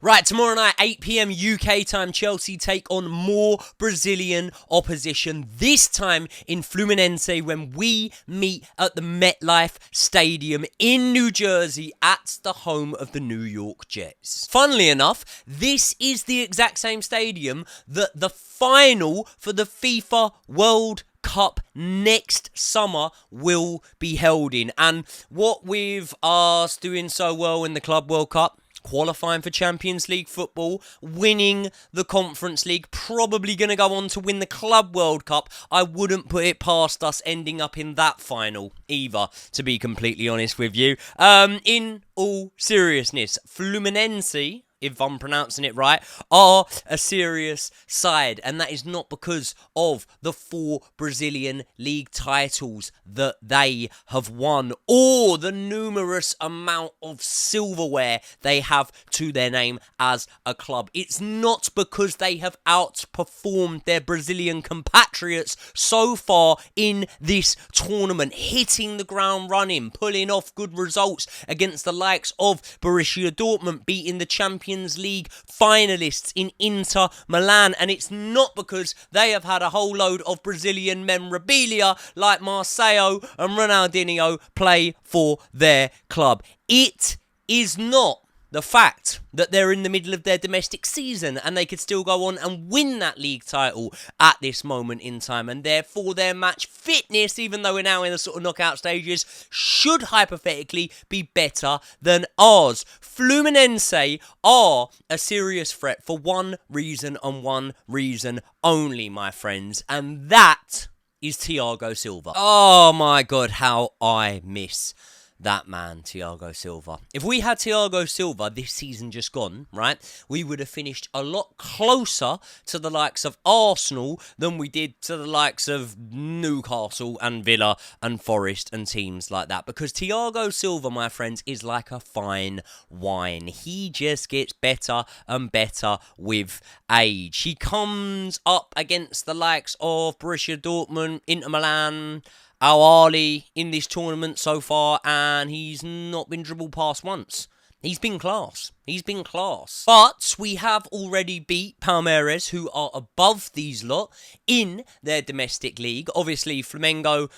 Right, tomorrow night, 8 PM UK time, Chelsea take on more Brazilian opposition, this time in Fluminense when we meet at the MetLife Stadium in New Jersey at the home of the New York Jets. Funnily enough, this is the exact same stadium that the final for the FIFA World Cup next summer will be held in. And what with us doing so well in the Club World Cup, qualifying for Champions League football, winning the Conference League, probably going to go on to win the Club World Cup, I wouldn't put it past us ending up in that final either, to be completely honest with you. In all seriousness, Fluminense, if I'm pronouncing it right, are a serious side. And that is not because of the 4 Brazilian league titles that they have won or the numerous amount of silverware they have to their name as a club. It's not because they have outperformed their Brazilian compatriots so far in this tournament, hitting the ground running, pulling off good results against the likes of Borussia Dortmund, beating the Champions League finalists in Inter Milan, and it's not because they have had a whole load of Brazilian memorabilia like Marcelo and Ronaldinho play for their club. It is not the fact that they're in the middle of their domestic season and they could still go on and win that league title at this moment in time, and therefore their match fitness, even though we're now in the sort of knockout stages, should hypothetically be better than ours. Fluminense are a serious threat for one reason and one reason only, my friends, and that is Thiago Silva. Oh my God, how I miss that man, Thiago Silva. If we had Thiago Silva this season just gone, right, we would have finished a lot closer to the likes of Arsenal than we did to the likes of Newcastle and Villa and Forest and teams like that. Because Thiago Silva, my friends, is like a fine wine. He just gets better and better with age. He comes up against the likes of Borussia Dortmund, Inter Milan, Al-Ali in this tournament so far, and he's not been dribbled past once. He's been class. He's been class. But we have already beat Palmeiras, who are above these lot in their domestic league. Obviously, Flamengo,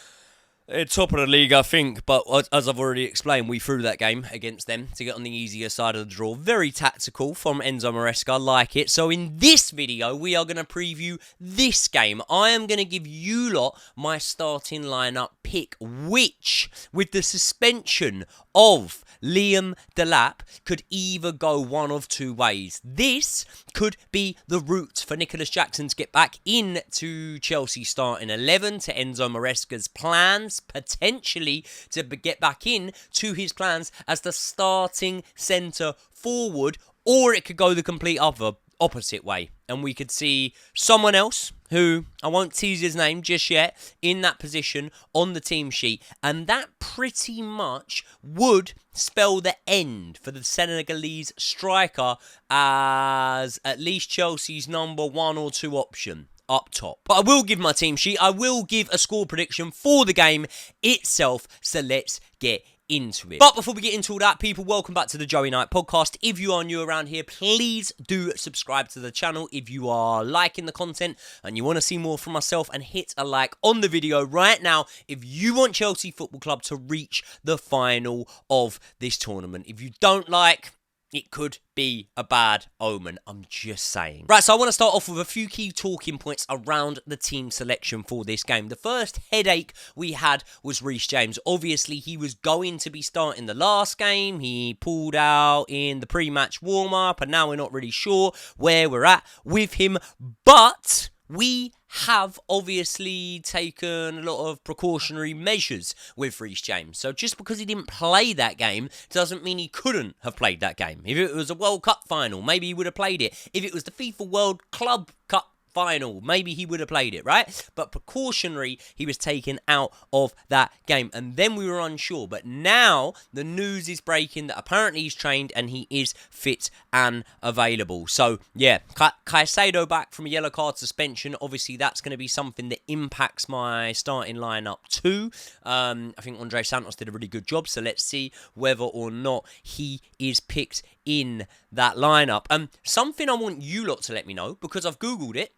top of the league, I think, but as I've already explained, we threw that game against them to get on the easier side of the draw. Very tactical from Enzo Maresca, like it. So in this video, we are going to preview this game. I am going to give you lot my starting lineup pick, which, with the suspension of Liam Delap, could either go one of two ways. This could be the route for Nicholas Jackson to get back into Chelsea starting 11 to Enzo Maresca's plans, potentially to get back in to his plans as the starting centre forward, or it could go the complete opposite way, and we could see someone else who, I won't tease his name just yet, in that position on the team sheet, and that pretty much would spell the end for the Senegalese striker as at least Chelsea's number 1 or 2 option up top. But I will give my team sheet, I will give a score prediction for the game itself, so let's get into it. But before we get into all that, people, welcome back to the Joey Knight podcast. If you are new around here, please do subscribe to the channel. If you are liking the content and you want to see more from myself, and hit a like on the video right now if you want Chelsea Football Club to reach the final of this tournament. If you don't like, it could be a bad omen, I'm just saying. Right, so I want to start off with a few key talking points around the team selection for this game. The first headache we had was Reece James. Obviously, he was going to be starting the last game. He pulled out in the pre-match warm-up, and now we're not really sure where we're at with him. But we have obviously taken a lot of precautionary measures with Reece James. So just because he didn't play that game doesn't mean he couldn't have played that game. If it was a World Cup final, maybe he would have played it. If it was the FIFA World Club Cup final, maybe he would have played it, right? But precautionary, he was taken out of that game, and then we were unsure. But now the news is breaking that apparently he's trained and he is fit and available. So yeah, Caicedo back from a yellow card suspension. Obviously that's going to be something that impacts my starting lineup too. I think Andre Santos did a really good job, so let's see whether or not he is picked in that lineup. Something I want you lot to let me know, because I've Googled it,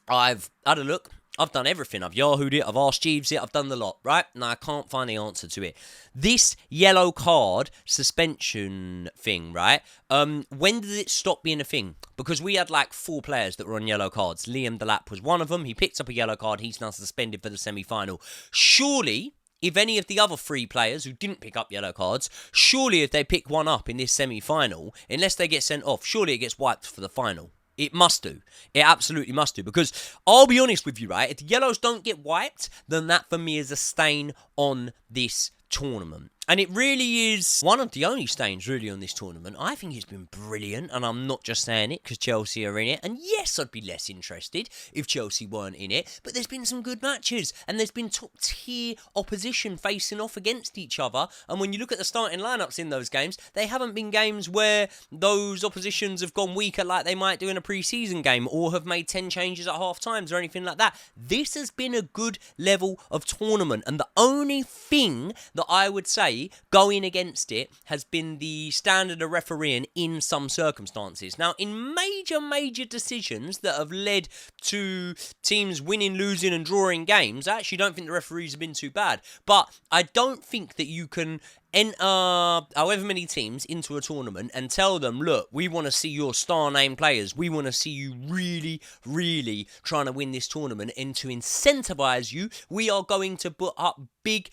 I've had a look, I've done everything. I've Yahoo'd it, I've asked Jeeves it, I've done the lot, right? Now, I can't find the answer to it. This yellow card suspension thing, right? When did it stop being a thing? Because we had like 4 players that were on yellow cards. Liam Delap was one of them. He picked up a yellow card. He's now suspended for the semi-final. Surely, if any of the other 3 players who didn't pick up yellow cards, surely if they pick one up in this semi-final, unless they get sent off, surely it gets wiped for the final. It must do. It absolutely must do. Because I'll be honest with you, right? If the yellows don't get wiped, then that for me is a stain on this tournament. And it really is one of the only stains really on this tournament. I think it's been brilliant, and I'm not just saying it because Chelsea are in it. And yes, I'd be less interested if Chelsea weren't in it, but there's been some good matches, and there's been top-tier opposition facing off against each other. And when you look at the starting lineups in those games, they haven't been games where those oppositions have gone weaker like they might do in a pre-season game, or have made 10 changes at half-times or anything like that. This has been a good level of tournament, and the only thing that I would say going against it has been the standard of refereeing in some circumstances. Now, in major decisions that have led to teams winning, losing and drawing games, I actually don't think the referees have been too bad. But I don't think that you can enter however many teams into a tournament and tell them, look, we want to see your star name players. We want to see you really trying to win this tournament. And to incentivize you, we are going to put up big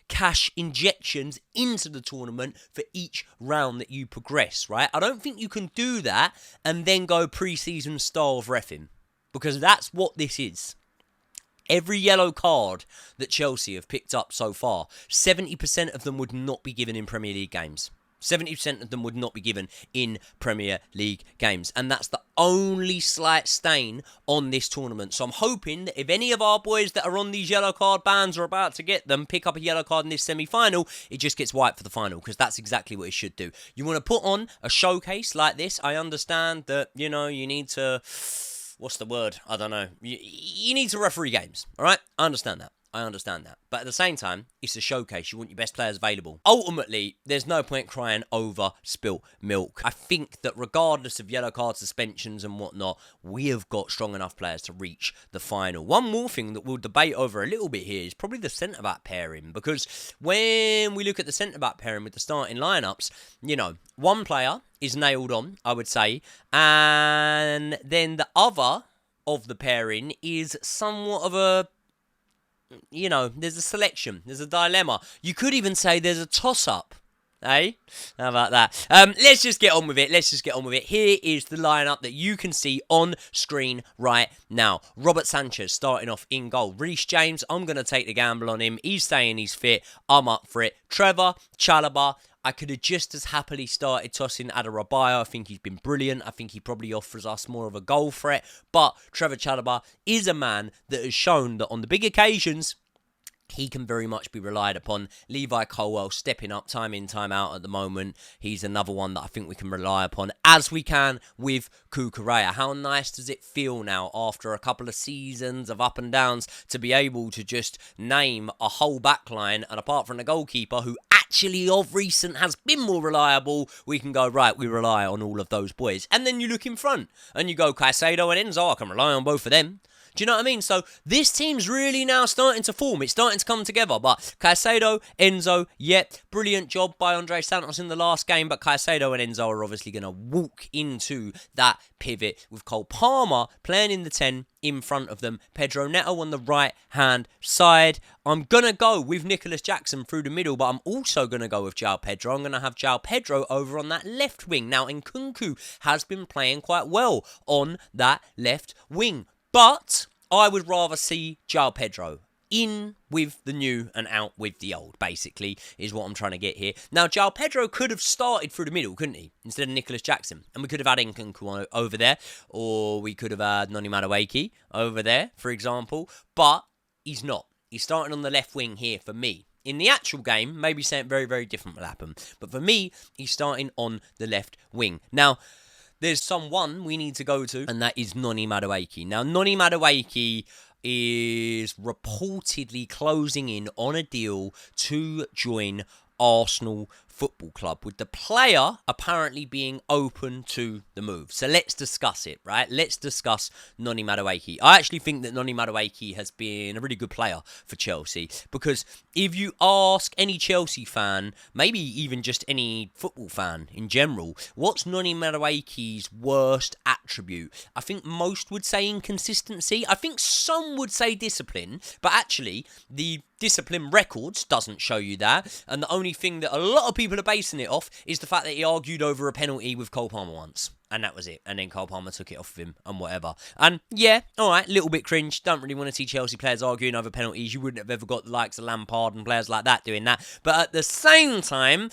cash injections into the tournament for each round that you progress, right? I don't think you can do that and then go pre-season style of reffing, because that's what this is. Every yellow card that Chelsea have picked up so far, 70% of them would not be given in Premier League games. 70% of them would not be given in Premier League games. And that's the only slight stain on this tournament. So I'm hoping that if any of our boys that are on these yellow card bans are about to get them, pick up a yellow card in this semi-final, it just gets wiped for the final, because that's exactly what it should do. You want to put on a showcase like this. I understand that, you know, you need to... What's the word? I don't know. You need to referee games, all right? I understand that. But at the same time, it's a showcase. You want your best players available. Ultimately, there's no point crying over spilt milk. I think that regardless of yellow card suspensions and whatnot, we have got strong enough players to reach the final. One more thing that we'll debate over a little bit here is probably the centre-back pairing. Because when we look at the centre-back pairing with the starting lineups, you know, one player is nailed on, I would say. And then the other of the pairing is somewhat of a... You know, there's a selection. There's a dilemma. You could even say there's a toss-up. Eh? How about that? Let's just get on with it. Here is the lineup that you can see on screen right now. Robert Sanchez starting off in goal. Reece James, I'm going to take the gamble on him. He's saying he's fit. I'm up for it. Trevor Chalobah. I could have just as happily started tossing Adarabioyo. I think he's been brilliant. I think he probably offers us more of a goal threat. But Trevor Chalobah is a man that has shown that on the big occasions, he can very much be relied upon. Levi Colwell stepping up time in, time out at the moment. He's another one that I think we can rely upon, as we can with Cucurella. How nice does it feel now, after a couple of seasons of up and downs, to be able to just name a whole backline, and apart from the goalkeeper, who actually of recent has been more reliable, we can go, right, we rely on all of those boys. And then you look in front, and you go, Caicedo and Enzo, I can rely on both of them. Do you know what I mean? So this team's really now starting to form. It's starting to come together. But Caicedo, Enzo, brilliant job by Andre Santos in the last game. But Caicedo and Enzo are obviously going to walk into that pivot with Cole Palmer playing in the 10 in front of them. Pedro Neto on the right-hand side. I'm going to go with Nicholas Jackson through the middle, but I'm also going to go with João Pedro. I'm going to have João Pedro over on that left wing. Now, Nkunku has been playing quite well on that left wing. But I would rather see João Pedro in with the new and out with the old, basically, is what I'm trying to get here. Now, João Pedro could have started through the middle, couldn't he? Instead of Nicholas Jackson. And we could have had Nkunku over there, or we could have had Noni Madueke over there, for example. But he's not. He's starting on the left wing here for me. In the actual game, maybe something very different will happen. But for me, he's starting on the left wing. Now, there's someone we need to go to, and that is Noni Madueke. Now, Noni Madueke is reportedly closing in on a deal to join Arsenal Football Club, with the player apparently being open to the move. So let's discuss it, right? Let's discuss Noni Madueke. I actually think that Noni Madueke has been a really good player for Chelsea, because if you ask any Chelsea fan, maybe even just any football fan in general, what's Noni Madueke's worst attribute? I think most would say inconsistency. I think some would say discipline, but actually the discipline records doesn't show you that, and the only thing that a lot of people are basing it off is the fact that he argued over a penalty with Cole Palmer once, and that was it. And then Cole Palmer took it off of him and whatever. And yeah, alright, little bit cringe. Don't really want to see Chelsea players arguing over penalties. You wouldn't have ever got the likes of Lampard and players like that doing that. But at the same time,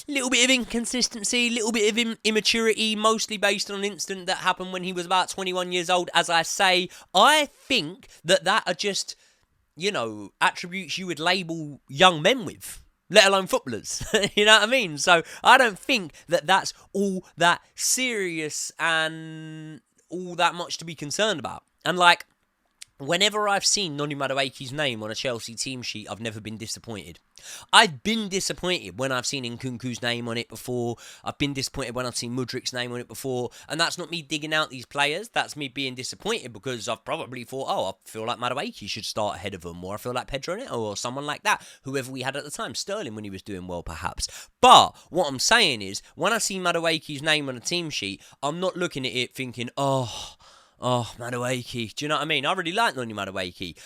little bit of inconsistency, little bit of immaturity, mostly based on an incident that happened when he was about 21 years old. As I say, I think that are just, attributes you would label young men with, let alone footballers. You know what I mean? So I don't think that that's all that serious and all that much to be concerned about. And whenever I've seen Noni Madueke's name on a Chelsea team sheet, I've never been disappointed. I've been disappointed when I've seen Nkunku's name on it before. I've been disappointed when I've seen Mudrik's name on it before. And that's not me digging out these players. That's me being disappointed because I've probably thought, I feel like Madueke should start ahead of them. Or I feel like Pedro Neto or someone like that. Whoever we had at the time. Sterling when he was doing well, perhaps. But what I'm saying is, when I see Madueke's name on a team sheet, I'm not looking at it thinking, Madueke. Do you know what I mean? I really like Noni Madueke.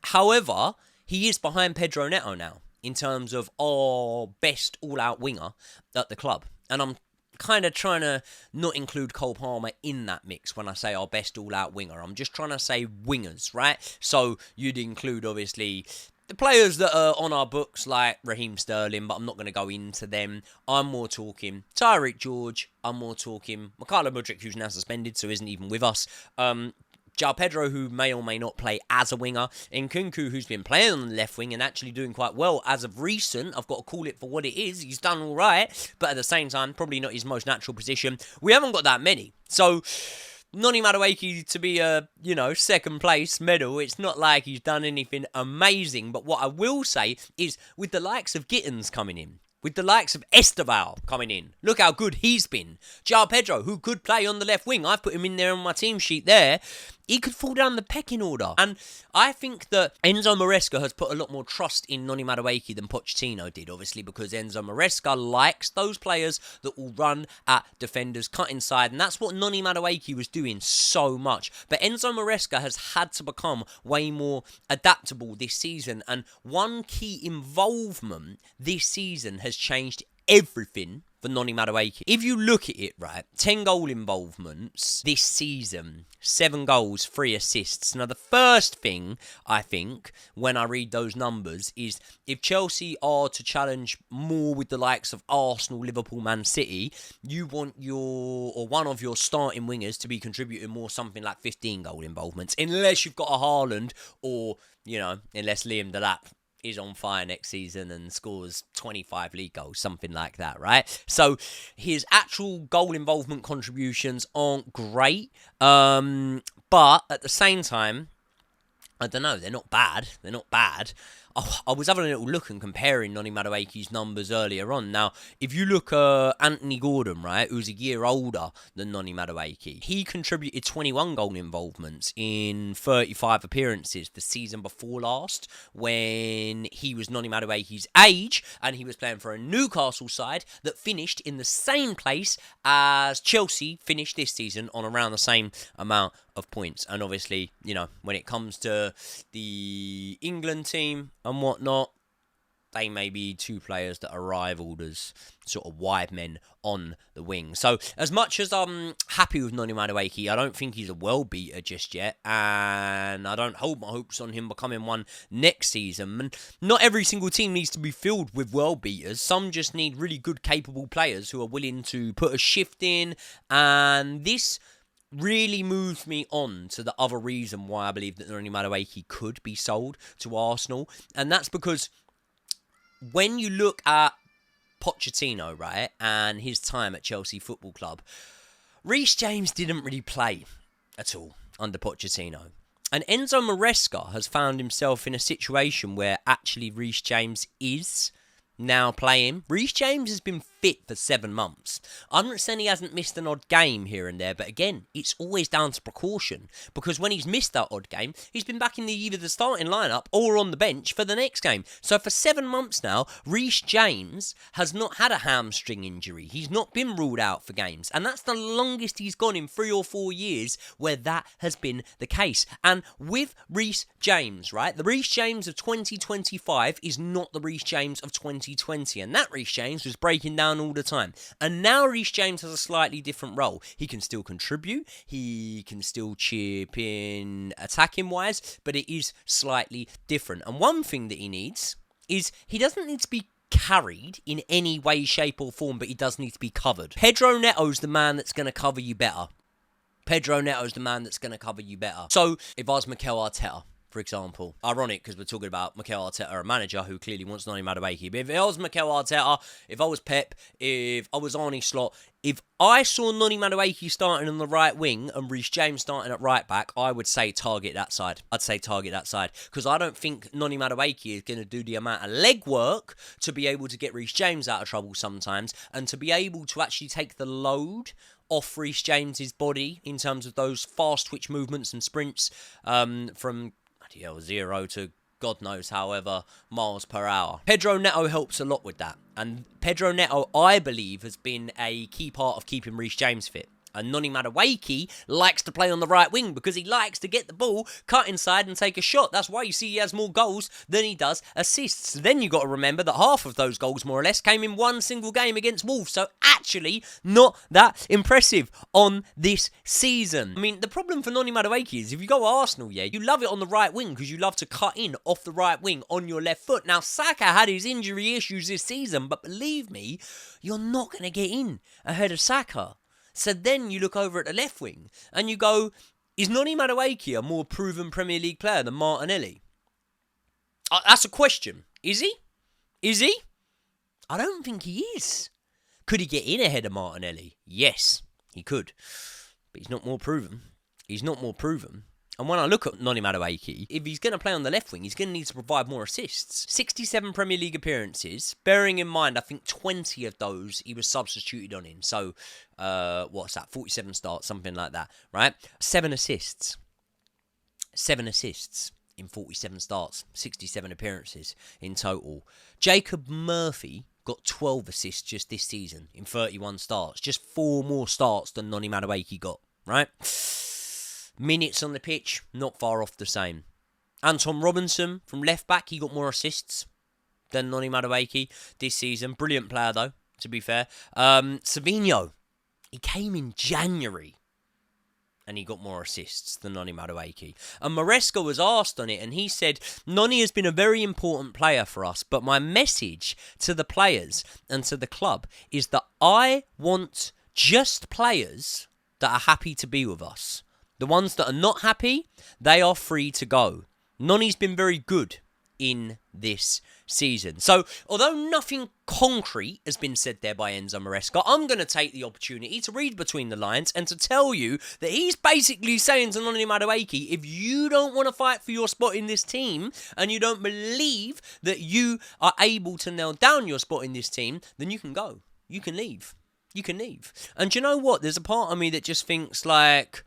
However, he is behind Pedro Neto now in terms of our best all-out winger at the club. And I'm kind of trying to not include Cole Palmer in that mix when I say our best all-out winger. I'm just trying to say wingers, right? So you'd include, obviously, the players that are on our books like Raheem Sterling, but I'm not going to go into them. I'm more talking Tyreek George. I'm more talking Mykhailo Mudryk, who's now suspended, so isn't even with us. João Pedro, who may or may not play as a winger. Nkunku, who's been playing on the left wing and actually doing quite well as of recent. I've got to call it for what it is. He's done all right, but at the same time, probably not his most natural position. We haven't got that many. So Noni Madueke to be a, second place medal, it's not like he's done anything amazing. But what I will say is, with the likes of Gittins coming in, with the likes of Esteval coming in, look how good he's been. João Pedro, who could play on the left wing, I've put him in there on my team sheet there. He could fall down the pecking order. And I think that Enzo Maresca has put a lot more trust in Noni Madueke than Pochettino did, obviously, because Enzo Maresca likes those players that will run at defenders, cut inside, and that's what Noni Madueke was doing so much. But Enzo Maresca has had to become way more adaptable this season, and one key involvement this season has changed everything for Noni Madueke. If you look at it, right, 10 goal involvements this season, 7 goals, 3 assists. Now, the first thing, I think, when I read those numbers is, if Chelsea are to challenge more with the likes of Arsenal, Liverpool, Man City, you want one of your starting wingers to be contributing more, something like 15 goal involvements, unless you've got a Haaland or, unless Liam Delap is on fire next season and scores 25 league goals, something like that, right? So his actual goal involvement contributions aren't great, but at the same time, I don't know, they're not bad. I was having a little look and comparing Noni Madueke's numbers earlier on. Now, if you look at Anthony Gordon, right, who's a year older than Noni Madueke, he contributed 21 goal involvements in 35 appearances the season before last, when he was Noni Madueke's age, and he was playing for a Newcastle side that finished in the same place as Chelsea finished this season, on around the same amount of points. And obviously, when it comes to the England team and whatnot, they may be two players that are rivaled as sort of wide men on the wing. So as much as I'm happy with Noni Madueke, I don't think he's a world beater just yet, and I don't hold my hopes on him becoming one next season. And not every single team needs to be filled with world beaters. Some just need really good, capable players who are willing to put a shift in, and this really moves me on to the other reason why I believe that Noni Madueke could be sold to Arsenal, and that's because when you look at Pochettino, right, and his time at Chelsea Football Club, Reece James didn't really play at all under Pochettino. And Enzo Maresca has found himself in a situation where actually Reece James is now playing. Reece James has been fit for 7 months. I'm not saying he hasn't missed an odd game here and there, but again, it's always down to precaution, because when he's missed that odd game, he's been back in either the starting lineup or on the bench for the next game. So for 7 months now, Reece James has not had a hamstring injury. He's not been ruled out for games, and that's the longest he's gone in 3 or 4 years where that has been the case. And with Reece James, right, the Reece James of 2025 is not the Reece James of 2020, and that Reece James was breaking down all the time. And now Reece James has a slightly different role. He can still contribute, he can still chip in attacking wise, but it is slightly different. And one thing that he needs is he doesn't need to be carried in any way, shape or form, but he does need to be covered. Pedro Neto's the man that's going to cover you better. Pedro Neto's the man that's going to cover you better. So if I was Mikel Arteta, for example, ironic because we're talking about Mikel Arteta, a manager who clearly wants Noni Madueke, but if I was Mikel Arteta, if I was Pep, if I was Arne Slot, if I saw Noni Madueke starting on the right wing and Reece James starting at right back, I would say target that side. I'd say target that side, because I don't think Noni Madueke is going to do the amount of legwork to be able to get Reece James out of trouble sometimes, and to be able to actually take the load off Reece James's body in terms of those fast twitch movements and sprints from 0 to God knows however miles per hour. Pedro Neto helps a lot with that. And Pedro Neto, I believe, has been a key part of keeping Reece James fit. And Noni Madueke likes to play on the right wing because he likes to get the ball, cut inside and take a shot. That's why you see he has more goals than he does assists. Then you got to remember that half of those goals, more or less, came in one single game against Wolves. So actually, not that impressive on this season. I mean, the problem for Noni Madueke is if you go Arsenal, yeah, you love it on the right wing because you love to cut in off the right wing on your left foot. Now, Saka had his injury issues this season, but believe me, you're not going to get in ahead of Saka. So then you look over at the left wing and you go, is Noni Madueke a more proven Premier League player than Martinelli? That's a question. Is he? Is he? I don't think he is. Could he get in ahead of Martinelli? Yes, he could. But he's not more proven. He's not more proven. And when I look at Noni Madueke, if he's going to play on the left wing, he's going to need to provide more assists. 67 Premier League appearances, bearing in mind, I think 20 of those he was substituted on in. So, what's that? 47 starts, something like that, right? 7 assists. 7 assists in 47 starts, 67 appearances in total. Jacob Murphy got 12 assists just this season in 31 starts. Just 4 more starts than Noni Madueke got, right? Minutes on the pitch, not far off the same. Anton Robinson from left back, he got more assists than Noni Madueke this season. Brilliant player though, to be fair. Savinho, he came in January and he got more assists than Noni Madueke. And Maresca was asked on it and he said, Noni has been a very important player for us, but my message to the players and to the club is that I want just players that are happy to be with us. The ones that are not happy, they are free to go. Noni's been very good in this season. So, although nothing concrete has been said there by Enzo Maresca, I'm going to take the opportunity to read between the lines and to tell you that he's basically saying to Noni Madueke, if you don't want to fight for your spot in this team and you don't believe that you are able to nail down your spot in this team, then you can go. You can leave. You can leave. And do you know what? There's a part of me that just thinks like,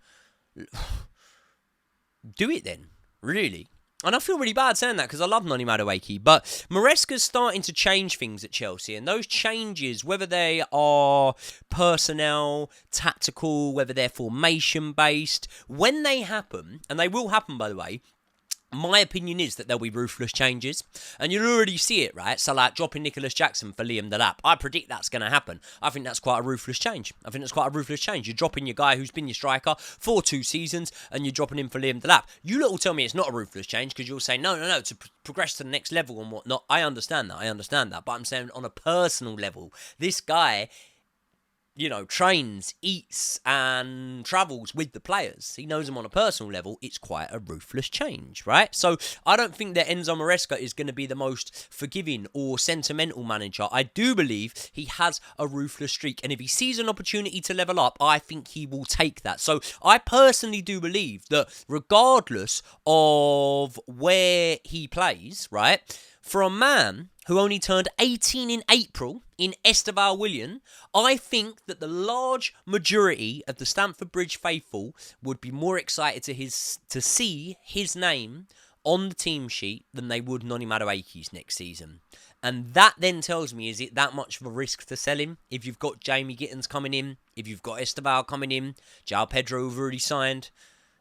do it then, really. And I feel really bad saying that because I love Noni Madueke, but Maresca's starting to change things at Chelsea, and those changes, whether they are personnel, tactical, whether they're formation based, when they happen, and they will happen by the way, my opinion is that there'll be ruthless changes. And you'll already see it, right? So, like, dropping Nicholas Jackson for Liam Delap. I predict that's going to happen. I think that's quite a ruthless change. You're dropping your guy who's been your striker for 2 seasons, and you're dropping him for Liam Delap. You lot will tell me it's not a ruthless change, because you'll say, no, to progress to the next level and whatnot. I understand that. But I'm saying on a personal level, this guy, you know, trains, eats, and travels with the players. He knows them on a personal level. It's quite a ruthless change, right? So I don't think that Enzo Maresca is going to be the most forgiving or sentimental manager. I do believe he has a ruthless streak. And if he sees an opportunity to level up, I think he will take that. So I personally do believe that regardless of where he plays, right, for a man who only turned 18 in April, in Esteval Willian, I think that the large majority of the Stamford Bridge faithful would be more excited to see his name on the team sheet than they would Noni Madueke's next season. And that then tells me, is it that much of a risk to sell him? If you've got Jamie Gittins coming in, if you've got Esteval coming in, João Pedro who've already signed,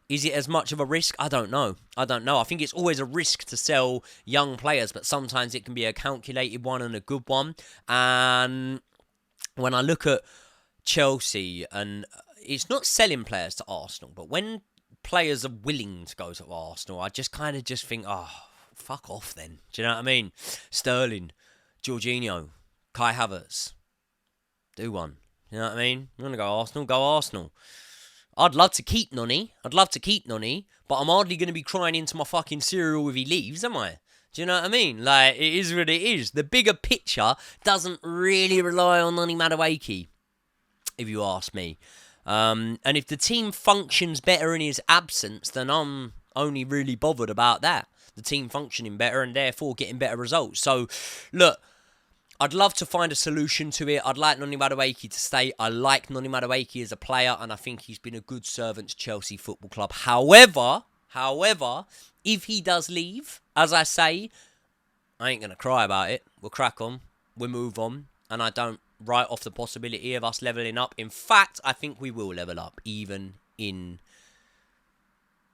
is it as much of a risk? I don't know. I think it's always a risk to sell young players, but sometimes it can be a calculated one and a good one. And when I look at Chelsea, and it's not selling players to Arsenal, but when players are willing to go to Arsenal, I just kind of think, oh, fuck off then. Do you know what I mean? Sterling, Jorginho, Kai Havertz. Do one. You know what I mean? You want to go Arsenal? Go Arsenal. I'd love to keep Noni, but I'm hardly going to be crying into my fucking cereal if he leaves, am I? Do you know what I mean? Like, it is what it is. The bigger picture doesn't really rely on Noni Madueke, if you ask me. And if the team functions better in his absence, then I'm only really bothered about that. The team functioning better and therefore getting better results. So, look, I'd love to find a solution to it. I'd like Noni Madueke to stay. I like Noni Madueke as a player, and I think he's been a good servant to Chelsea Football Club. However, if he does leave, as I say, I ain't going to cry about it. We'll crack on. We'll move on. And I don't write off the possibility of us levelling up. In fact, I think we will level up, even in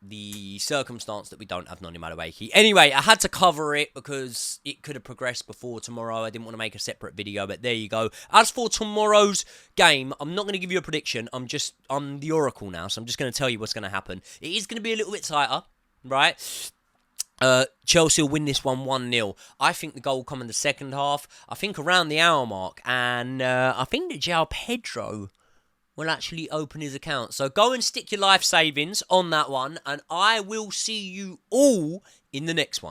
the circumstance that we don't have Noni Madueke. Anyway, I had to cover it because it could have progressed before tomorrow. I didn't want to make a separate video, but there you go. As for tomorrow's game, I'm not going to give you a prediction. I'm the oracle now, so I'm just going to tell you what's going to happen. It is going to be a little bit tighter, right? Chelsea will win this one 1-0. I think the goal will come in the second half. I think around the hour mark. And I think that João Pedro will actually open his account. So go and stick your life savings on that one. And I will see you all in the next one.